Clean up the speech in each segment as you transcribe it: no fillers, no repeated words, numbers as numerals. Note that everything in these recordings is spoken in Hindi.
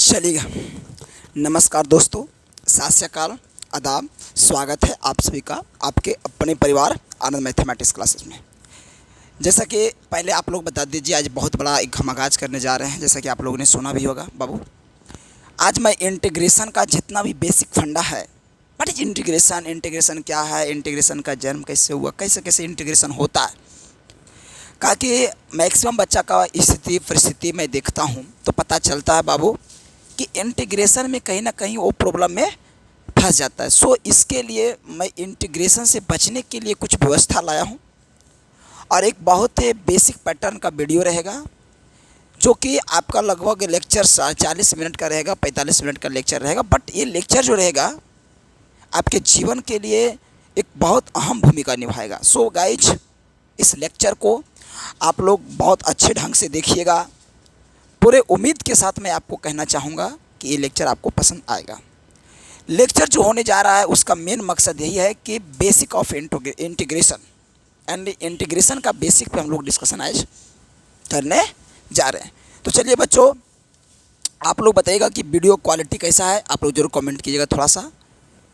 चलिएगा। नमस्कार दोस्तों, सत श्री अकाल, आदाब। स्वागत है आप सभी का आपके अपने परिवार आनंद मैथमेटिक्स क्लासेस में। जैसा कि पहले आप लोग बता दीजिए, आज बहुत बड़ा एक हम आगाज़ करने जा रहे हैं। जैसा कि आप लोगों ने सुना भी होगा बाबू, आज मैं इंटीग्रेशन का जितना भी बेसिक फंडा है, व्हाट इज इंटीग्रेशन, इंटीग्रेशन क्या है, इंटीग्रेशन का जन्म कैसे हुआ, कैसे कैसे इंटीग्रेशन होता है, कहा कि मैक्सिमम बच्चा का स्थिति परिस्थिति मैं देखता हूँ तो पता चलता है बाबू कि इंटीग्रेशन में कहीं ना कहीं वो प्रॉब्लम में फंस जाता है। सो इसके लिए मैं इंटीग्रेशन से बचने के लिए कुछ व्यवस्था लाया हूँ और एक बहुत ही बेसिक पैटर्न का वीडियो रहेगा जो कि आपका लगभग लेक्चर 40 मिनट का रहेगा, 45 मिनट का लेक्चर रहेगा। बट ये लेक्चर जो रहेगा आपके जीवन के लिए एक बहुत अहम भूमिका निभाएगा। सो गाइज, इस लेक्चर को आप लोग बहुत अच्छे ढंग से देखिएगा। पूरे उम्मीद के साथ मैं आपको कहना चाहूँगा कि ये लेक्चर आपको पसंद आएगा। लेक्चर जो होने जा रहा है उसका मेन मकसद यही है कि basic of integration and integration का बेसिक पे हम लोग डिस्कशन आज करने जा रहे हैं। तो चलिए बच्चों, आप लोग बताइएगा कि वीडियो क्वालिटी कैसा है। आप लोग जरूर कमेंट कीजिएगा थोड़ा सा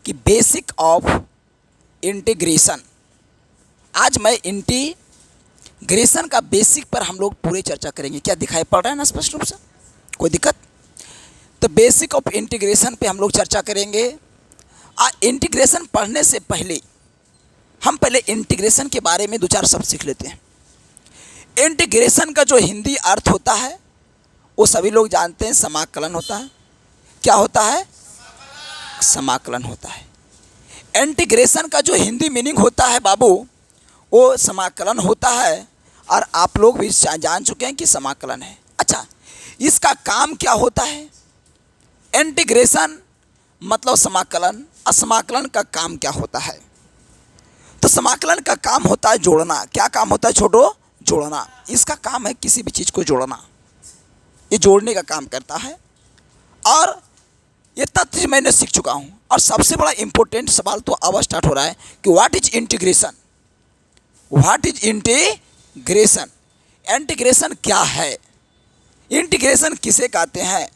कि बेसिक ऑफ इंटीग्रेशन। आज मैं इंटीग्रेशन का बेसिक पर हम लोग पूरी चर्चा करेंगे। क्या दिखाई पड़ रहा है ना स्पष्ट रूप से, कोई दिक्कत? तो बेसिक ऑफ इंटीग्रेशन पे हम लोग चर्चा करेंगे। इंटीग्रेशन पढ़ने से पहले हम पहले इंटीग्रेशन के बारे में दो चार शब्द सीख लेते हैं। इंटीग्रेशन का जो हिंदी अर्थ होता है वो सभी लोग जानते हैं, समाकलन होता है। क्या होता है? समाकलन होता है। इंटीग्रेशन का जो हिंदी मीनिंग होता है बाबू वो समाकलन होता है और आप लोग भी जान चुके हैं कि समाकलन है। अच्छा, इसका काम क्या होता है? इंटीग्रेशन मतलब समाकलन, असमाकलन का काम क्या होता है? तो समाकलन का काम होता है जोड़ना। क्या काम होता है छोटो? जोड़ना। इसका काम है किसी भी चीज़ को जोड़ना, ये जोड़ने का काम करता है। और ये तथ्य मैंने सीख चुका हूँ। और सबसे बड़ा इंपॉर्टेंट सवाल तो अब स्टार्ट हो रहा है कि what is integration. What is integration? Integration क्या है? इंटीग्रेशन किसे कहते हैं,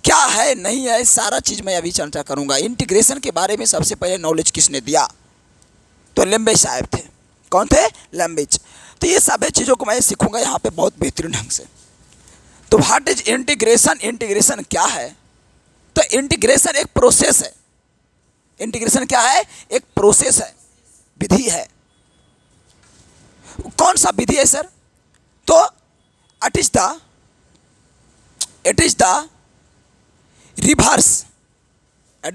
क्या है नहीं है, सारा चीज़ मैं अभी चर्चा करूंगा। इंटीग्रेशन के बारे में सबसे पहले नॉलेज किसने दिया? तो लंबेज साहब थे। कौन थे? लंबेज। तो ये सब चीज़ों को मैं सीखूंगा यहाँ पे बहुत बेहतरीन ढंग से। तो व्हाट इज इंटीग्रेशन, इंटीग्रेशन क्या है? तो इंटीग्रेशन एक प्रोसेस है। इंटीग्रेशन क्या है? एक प्रोसेस है, विधि है। कौन सा विधि है सर? तो it is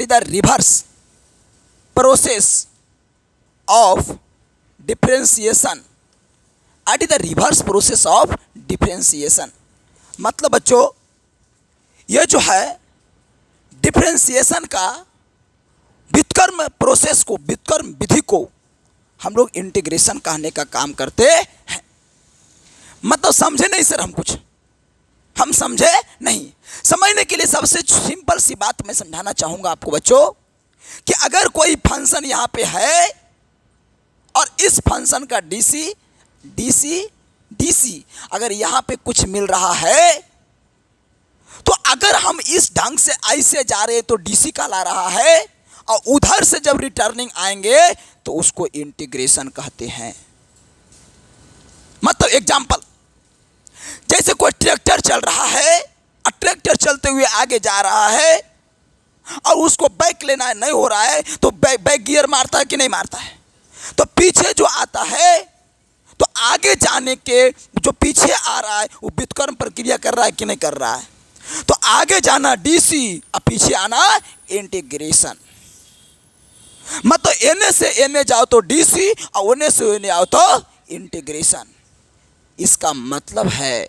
the reverse process of differentiation. It is the reverse process of differentiation. मतलब बच्चों, ये जो है डिफरेंशिएशन का व्युत्क्रम प्रोसेस को, व्युत्क्रम विधि को हम लोग इंटीग्रेशन कहने का काम करते हैं। मतलब समझे नहीं सर हम कुछ? हम समझे नहीं। समझने के लिए सबसे सिंपल सी बात मैं समझाना चाहूँगा आपको बच्चों कि अगर कोई फंक्शन यहाँ पे है और इस फंक्शन का डीसी अगर यहाँ पे कुछ मिल रहा है, तो अगर हम इस ढंग से ऐसे जा रहे हैं तो डीसी कहला रहा है, और उधर से जब रिटर्निंग आएंगे तो उसको इंटीग्रेशन कहते हैं। मतलब एग्जाम्पल, जैसे कोई ट्रैक्टर चल रहा है और ट्रैक्टर चलते हुए आगे जा रहा है और उसको बैक लेना नहीं हो रहा है, तो बैक गियर मारता है कि नहीं मारता है? तो पीछे जो आता है तो आगे जाने के जो पीछे आ रहा है वो व्युत्क्रम प्रक्रिया कर रहा है कि नहीं कर रहा है? तो आगे जाना डीसी और पीछे आना इंटीग्रेशन। मतलब एने से एने जाओ तो डीसी और ओने से ओने आओ तो इंटीग्रेशन। इसका मतलब है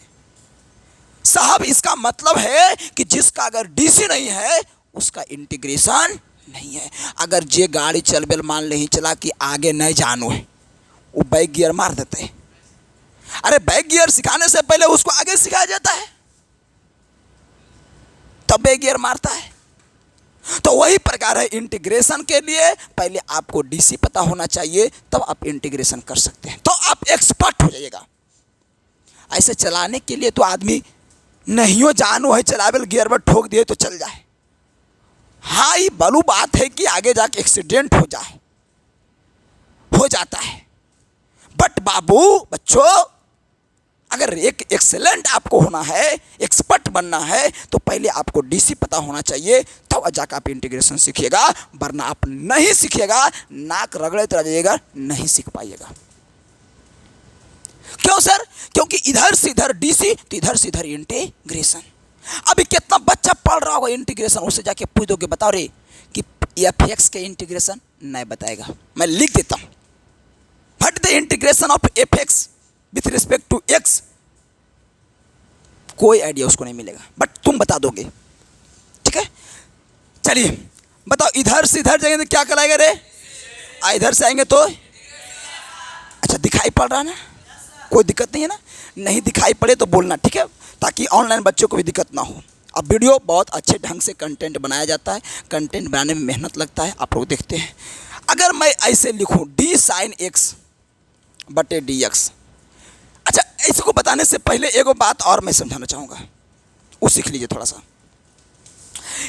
साहब, इसका मतलब है कि जिसका अगर डीसी नहीं है उसका इंटीग्रेशन नहीं है। अगर जे गाड़ी चलबेल मान ले ही चला कि आगे नहीं जानो है, वो बैक गियर मार देते हैं। अरे बैक गियर सिखाने से पहले उसको आगे सिखाया जाता है, तब बैक गियर मारता है। तो वही प्रकार है इंटीग्रेशन के लिए पहले आपको डीसी पता होना चाहिए, तब आप इंटीग्रेशन कर सकते हैं, तो आप एक्सपर्ट हो जाइएगा। ऐसे चलाने के लिए तो आदमी नहीं हो जानो है चलावेल गियर पर ठोक दिए तो चल जाए। हाँ ये बलू बात है कि आगे जाके एक्सीडेंट हो जाए, हो जाता है। बट बाबू बच्चों, अगर एक एक्सेलेंट आपको होना है, एक्सपर्ट बनना है, तो पहले आपको डीसी पता होना चाहिए, तब जाकर आप इंटीग्रेशन सीखिएगा। वरना आप नहीं सीखिएगा, नाक रगड़ते रह जाइएगा, नहीं सीख पाइएगा। क्यों सर? क्योंकि इधर से इधर डीसी तो इधर से इधर इंटीग्रेशन। अभी कितना बच्चा पढ़ रहा होगा इंटीग्रेशन, उससे जाके पूछ दोगे बताओ रे कि एफ के इंटीग्रेशन, नहीं बताएगा। मैं लिख देता हूं, what the integration of f x with respect to x, कोई आइडिया उसको नहीं मिलेगा, बट तुम बता दोगे। ठीक है, चलिए बताओ, इधर से इधर जाएंगे तो क्या कराएगा रे? इधर से आएंगे तो अच्छा दिखाई पड़ रहा है ना, कोई दिक्कत नहीं है ना? नहीं दिखाई पड़े तो बोलना, ठीक है, ताकि ऑनलाइन बच्चों को भी दिक्कत ना हो। अब वीडियो बहुत अच्छे ढंग से कंटेंट बनाया जाता है, कंटेंट बनाने में मेहनत लगता है, आप लोग देखते हैं। अगर मैं ऐसे लिखूं डी साइन एक्स बटे डी एक्स, अच्छा इसको बताने से पहले एक बात और मैं समझाना चाहूँगा, वो सीख लीजिए थोड़ा सा।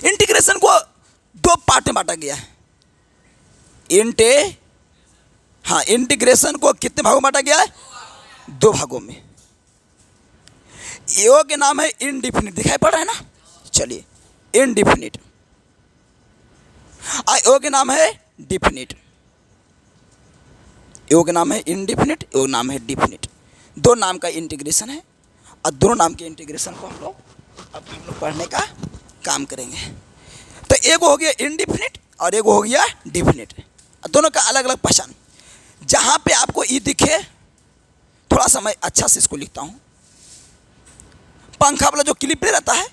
इंटीग्रेशन को दो पार्ट में बांटा गया है। इंटीग्रेशन को कितने भागों में बांटा गया है? दो भागों में। एक के नाम है इनडिफिनिट, दिखाई पड़ रहा है ना? चलिए इनडिफिनिट, ओ के नाम है डिफिनिट। एक नाम है इनडिफिनिट, एक नाम है डिफिनिट। दो नाम का इंटीग्रेशन है, और दोनों नाम के इंटीग्रेशन को हम लोग पढ़ने का काम करेंगे। तो एक हो गया इनडिफिनिट और एक हो गया डिफिनिट, दोनों का अलग अलग पहचान। जहाँ पे आपको ई दिखे, थोड़ा सा मैं अच्छा से इसको लिखता हूँ, पंखा वाला जो क्लिप रहता है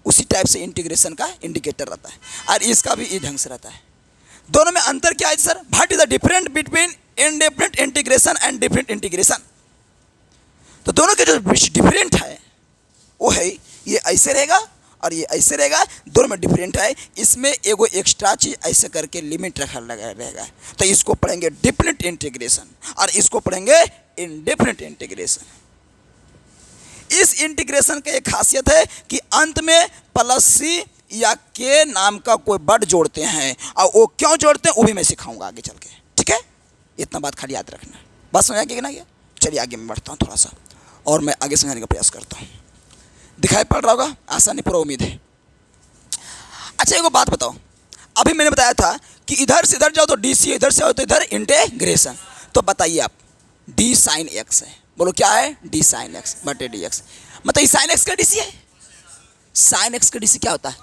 उसी टाइप से इंटीग्रेशन का इंडिकेटर रहता है, और इसका भी ई ढंग से रहता है। दोनों में अंतर क्या है sir? What is the difference between indefinite integration and definite integration? तो दोनों के जो डिफरेंट है वो है, ये ऐसे रहेगा और ये ऐसे रहेगा, दोनों में डिफरेंट है। इसमें एगो एक्स्ट्रा चीज ऐसे करके लिमिट रखा लगा रहेगा, तो इसको पढ़ेंगे डिफिनिट इंटीग्रेशन और इसको पढ़ेंगे इनडेफिनिट इंटीग्रेशन। इस इंटीग्रेशन की एक खासियत है कि अंत में प्लस सी या के नाम का कोई वर्ड जोड़ते हैं, और वो क्यों जोड़ते हैं वो भी मैं सिखाऊंगा आगे चल के। ठीक है, इतना बात खाली याद रखना। बात समझ आगे कि नहीं? चलिए आगे मैं बढ़ता हूँ थोड़ा सा, और मैं आगे समझाने का प्रयास करता हूँ। दिखाई पड़ रहा होगा, आसानी पूरा उम्मीद है। अच्छा एक बात बताओ, अभी मैंने बताया था कि इधर से इधर जाओ तो डी सी, इधर से आओ तो इधर इंटीग्रेशन। तो बताइए आप, डी साइन एक्स है, बोलो क्या है? डी साइन एक्स बटे डी एक्स, मतलब साइन एक्स का डी सी है। साइन एक्स का डी सी क्या होता है?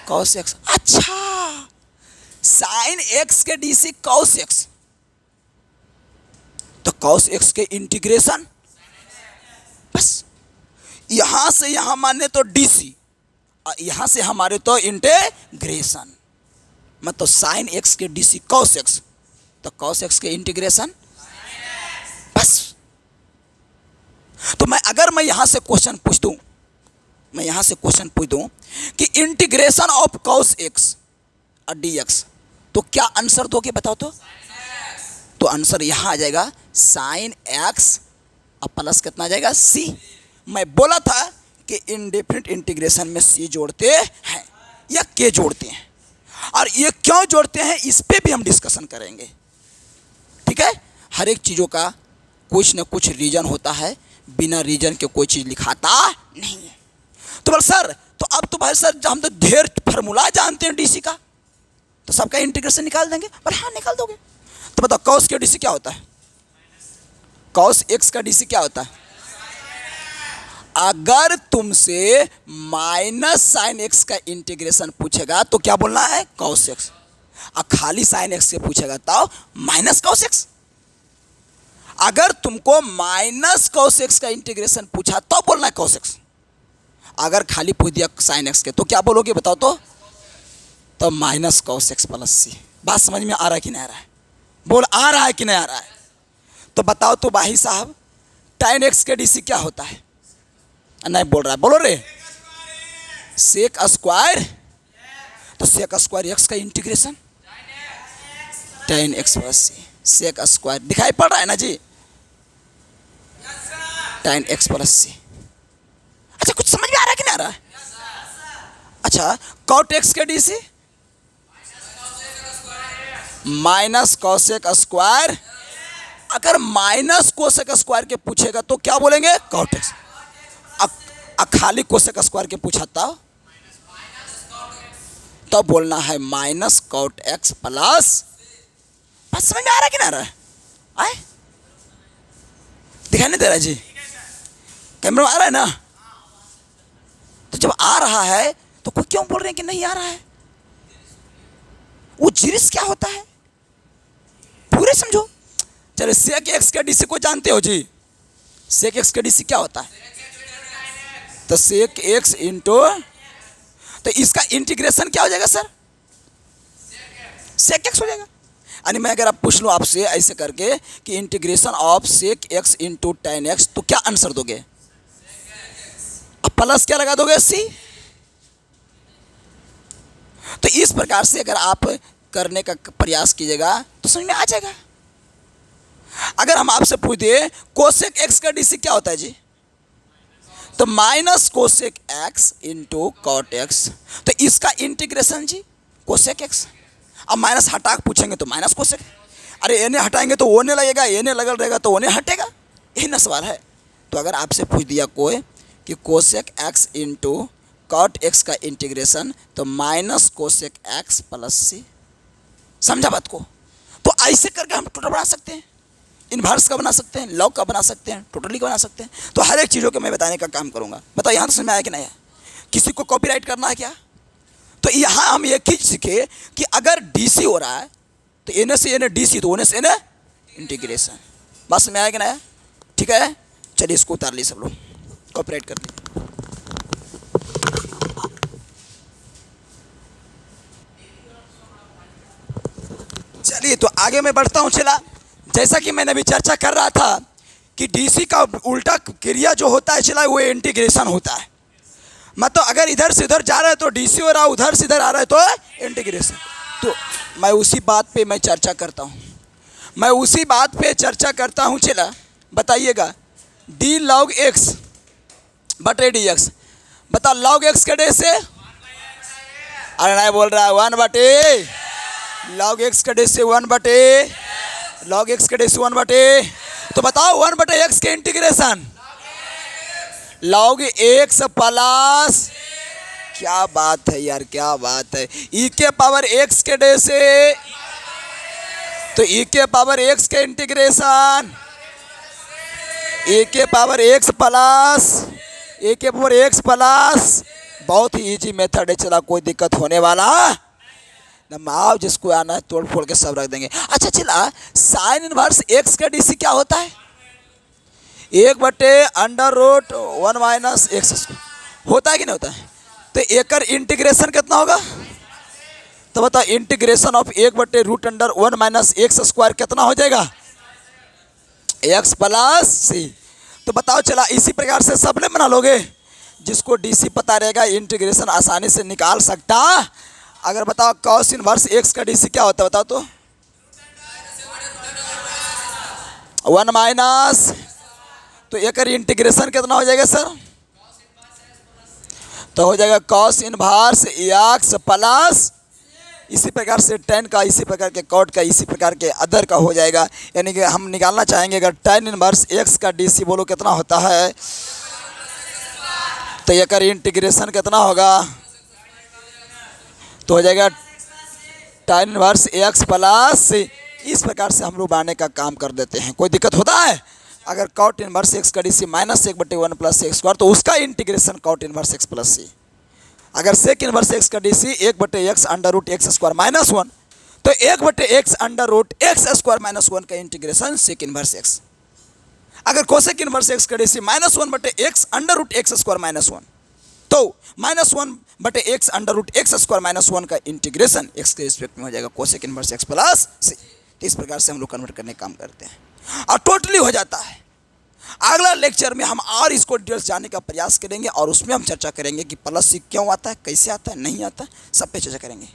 Cos x. अच्छा, साइन एक्स के डी सी कॉस एक्स, तो कॉस एक्स के इंटीग्रेशन, बस यहां से यहां माने तो डीसी, यहां से हमारे तो इंटीग्रेशन, मतलब साइन एक्स के डीसी कॉस एक्स, तो कॉस एक्स के इंटीग्रेशन, बस। तो अगर मैं यहां से क्वेश्चन पूछ दूं, कि इंटीग्रेशन ऑफ कॉस एक्स और डी एक्स, तो क्या आंसर दोगे बताओ तो आंसर यहां आ जाएगा साइन एक्स और प्लस कितना आ जाएगा? सी। मैं बोला था कि इनडेफिनिट इंटीग्रेशन में सी जोड़ते हैं या के जोड़ते हैं, और ये क्यों जोड़ते हैं इस पे भी हम डिस्कशन करेंगे। ठीक है, हर एक चीज़ों का कुछ न कुछ रीजन होता है, बिना रीजन के कोई चीज़ लिखाता नहीं है। तो बोल सर, तो अब तो भाई सर हम तो ढेर फार्मूला जानते हैं डीसी का, तो सबका इंटीग्रेशन निकाल देंगे। पर हाँ निकाल दोगे। तो बताओ कॉस के डीसी क्या होता है? कॉस एक्स का डीसी क्या होता है? अगर तुमसे माइनस साइन एक्स का इंटीग्रेशन पूछेगा तो क्या बोलना है? Cos x. और खाली साइन एक्स से पूछेगा तो माइनस कॉस एक्स। अगर तुमको माइनस कॉस एक्स का इंटीग्रेशन पूछा तो बोलना है कॉस एक्स। अगर खाली पूछ दिया साइन एक्स के तो क्या बोलोगे बताओ तो माइनस कॉस एक्स प्लस सी। बात समझ में आ रहा है कि नहीं आ रहा है? बोल आ रहा है कि नहीं आ रहा है? तो बताओ तो भाई साहब, tan एक्स के डीसी क्या होता है? नहीं बोल रहा है, बोलो रे। सेक स्क्वायर, तो सेक स्क्वायर एक्स का integration tan x plus c. Sec square दिखाई पड़ रहा है ना जी? tan x plus c. अच्छा कुछ समझ नहीं आ रहा है? अच्छा, कॉट एक्स के डीसी माइनस कोसेक स्क्वायर। अगर माइनस कोसेक स्क्वायर के पूछेगा तो क्या बोलेंगे? Cot x. खाली कोसेक स्क्वायर के पूछा तो बोलना है माइनस कॉट एक्स प्लस। बात समझ में आ रहा है कि नहीं आ रहा है? आए दिखाई नहीं दे रहा जी? कैमरा आ रहा है ना? तो जब आ रहा है तो कोई क्यों बोल रहे हैं कि नहीं आ रहा है? वो जीरिस क्या होता है पूरे समझो। चलो, सेक एक्स का डीसी को जानते हो जी? सेक एक्स का डीसी क्या होता है? तो सेक एक्स इंटू, तो इसका इंटीग्रेशन क्या हो जाएगा सर? सेक एक्स हो जाएगा। यानी मैं अगर आप पूछ लूँ आपसे ऐसे करके कि integration of sec x into tan x, तो क्या आंसर दोगे? अब प्लस क्या लगा दोगे? सी। तो इस प्रकार से अगर आप करने का प्रयास कीजिएगा तो समझ में आ जाएगा। अगर हम आपसे पूछ दिए कोसेक एक्स का डीसी क्या होता है जी? तो minus cosec x into cot x. तो इसका इंटीग्रेशन जी कोसेक एक्स। अब माइनस हटा के पूछेंगे तो माइनस कोसेक। अरे एने हटाएंगे तो ओने लगेगा, एने लगल रहेगा तो ओने हटेगा। यही ना सवाल है। तो अगर आपसे पूछ दिया कोई कि cosec x into cot x का इंटीग्रेशन, तो minus cosec x plus c. समझा बात को? तो ऐसे करके हम टोटल बना सकते हैं, इन्वर्स का बना सकते हैं, लॉग का बना सकते हैं, टोटली का बना सकते हैं। तो हर एक चीज़ों को मैं बताने का काम करूँगा। बताओ यहाँ तो समझ में आया कि नहीं है? किसी को कॉपीराइट करना है क्या? तो यहाँ हम एक चीज सीखे कि अगर डीसी हो रहा है तो एन से एन डीसी, तो ओने से एन इंटीग्रेशन। बात समझ में आया कि नहीं? ठीक है, चलिए इसको उतार ली सब लोग, कॉपीराइट कर दिए। चलिए तो आगे मैं बढ़ता हूँ। चला, जैसा कि मैंने अभी चर्चा कर रहा था कि डीसी का उल्टा क्रिया जो होता है चला वो इंटीग्रेशन होता है। मतलब अगर इधर से उधर जा रहा है तो डीसी हो रहा है, उधर से इधर आ रहा है तो इंटीग्रेशन। तो मैं उसी बात पे मैं चर्चा करता हूँ, चला बताइएगा डी लॉग एक्स बटे डी एक्स। बता लॉग एक्स के डे से, अरे नहीं बोल रहा है, 1 बटे लॉग एक्स के डे से 1 बटे लॉग एक्स के डे से 1 बटे। तो बताओ 1 बटे एक्स के इंटीग्रेशन लॉग एक्स प्लस, क्या बात है यार, क्या बात है, ई के पावर एक्स के डे से, तो ई के पावर एक्स के इंटीग्रेशन ए के पावर एक्स प्लस ए के पावर एक्स प्लस। बहुत ही इजी मेथड है, चला कोई दिक्कत होने वाला ना। आप जिसको आना है तोड़ फोड़ के सब रख देंगे। अच्छा चला, साइन इनवर्स एक्स का डीसी क्या होता है? 1 बटे अंडर रूट 1 माइनस एक्स होता है कि नहीं होता है? तो एक इंटीग्रेशन कितना होगा? तो बताओ इंटीग्रेशन ऑफ 1 बटे root under 1 minus x square कितना हो जाएगा? X plus c. तो बताओ चला, इसी प्रकार से सबने बना लोगे। जिसको डीसी पता रहेगा इंटीग्रेशन आसानी से निकाल सकता। अगर बताओ कॉस इनवर्स एक्स का डीसी क्या होता है बताओ तो? 1 माइनस, तो एक इंटीग्रेशन कितना हो जाएगा सर? तो हो जाएगा कॉस इनवर्स एक्स प्लस, इसी प्रकार से टेन का, इसी प्रकार के कॉट का, इसी प्रकार के अदर का हो जाएगा। यानी कि हम निकालना चाहेंगे अगर टेन इनवर्स एक्स का डीसी बोलो कितना होता है, तो एक इंटीग्रेशन कितना होगा? तो हो जाएगा टेन इनवर्स एक्स प्लस। इस प्रकार से हम लोग बनाने का काम कर देते हैं। कोई दिक्कत होता है? अगर कॉट इनवर्स एक्स का डीसी माइनस 1 बटे 1 प्लस एक्स स्क्वायर, तो उसका integration cot inverse x plus C. अगर सेक इनवर्स एक्स का डीसी 1 बटे x under root x square minus 1, तो 1 बटे x under root x square minus 1 का इंटीग्रेशन सेक इनवर्स एक्स। अगर कोसेक इनवर्स एक्स का डीसी माइनस 1 बटे x under root x square minus 1, तो माइनस 1 बटे x under root x square minus 1 का इंटीग्रेशन एक्स के रिस्पेक्ट में हो जाएगा cosec inverse x plus c. तो इस प्रकार से हम लोग कन्वर्ट करने का काम करते हैं और टोटली हो जाता है। अगला लेक्चर में हम और इसको डिटेल्स जानने का प्रयास करेंगे और उसमें हम चर्चा करेंगे कि प्लस सी क्यों आता है, कैसे आता है, नहीं आता है, सब पे चर्चा करेंगे।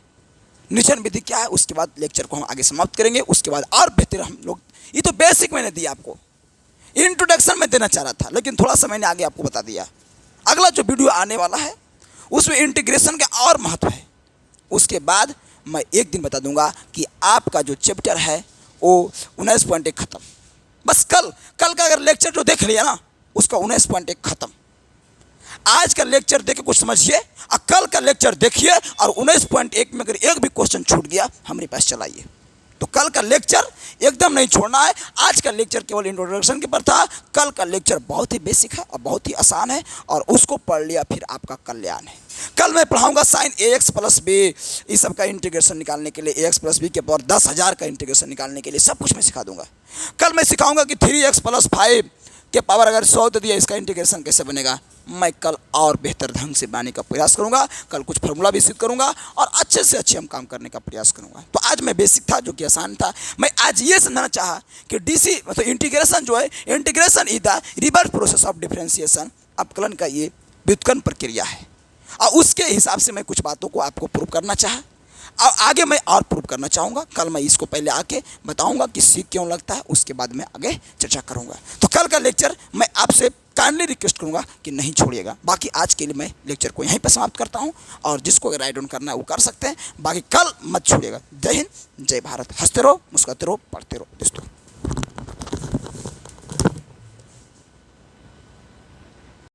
निचन विधि क्या है, उसके बाद लेक्चर को हम आगे समाप्त करेंगे। उसके बाद और बेहतर हम लोग, ये तो बेसिक मैंने दिया आपको, इंट्रोडक्शन में देना चाह रहा था, लेकिन थोड़ा सा मैंने आगे आपको बता दिया। अगला जो वीडियो आने वाला है उसमें इंटीग्रेशन का और महत्व है। उसके बाद मैं एक दिन बता दूंगा कि आपका जो चैप्टर है वो 19.1 खत्म। बस कल का अगर लेक्चर जो देख लिया ना उसका 19.1 खत्म। आज का लेक्चर देख के कुछ समझिए और कल का लेक्चर देखिए और 19.1 में अगर एक भी क्वेश्चन छूट गया हमारे पास चलाइए। तो कल का लेक्चर एकदम नहीं छोड़ना है। आज का लेक्चर केवल इंट्रोडक्शन के पर था, कल का लेक्चर बहुत ही बेसिक है और बहुत ही आसान है और उसको पढ़ लिया फिर आपका कल्याण है। कल मैं पढ़ाऊंगा साइन ax प्लस बी, इस सब का इंटीग्रेशन निकालने के लिए ax प्लस बी के पावर 10,000 का इंटीग्रेशन निकालने के लिए सब कुछ मैं सिखा दूंगा। कल मैं सिखाऊंगा कि 3x प्लस 5 के पावर अगर 100 दे दिया इसका इंटीग्रेशन कैसे बनेगा। मैं कल और बेहतर ढंग से बनाने का प्रयास करूंगा। कल कुछ फार्मूला भी सिद्ध करूंगा और अच्छे से अच्छे हम काम करने का प्रयास करूंगा। तो आज मैं बेसिक था जो कि आसान था। मैं आज ये समझना चाहा कि डीसी मतलब इंटीग्रेशन जो है, integration is the reverse process of differentiation, अवकलन का ये व्युत्पन्न प्रक्रिया है और उसके हिसाब से मैं कुछ बातों को आपको प्रूव करना चाहा और आगे मैं और प्रूव करना चाहूँगा। कल मैं इसको पहले आके बताऊँगा कि सीख क्यों लगता है, उसके बाद मैं आगे चर्चा करूँगा। तो कल का लेक्चर मैं आपसे काइंडली रिक्वेस्ट करूँगा कि नहीं छोड़िएगा। बाकी आज के लिए मैं लेक्चर को यहीं पर समाप्त करता हूँ और जिसको अगर राइट डाउन करना है वो कर सकते हैं। बाकी कल मत छोड़िएगा। जय हिंद, जय भारत। हंसते रहो, मुस्कुराते रहो, पढ़ते रहो दोस्तों।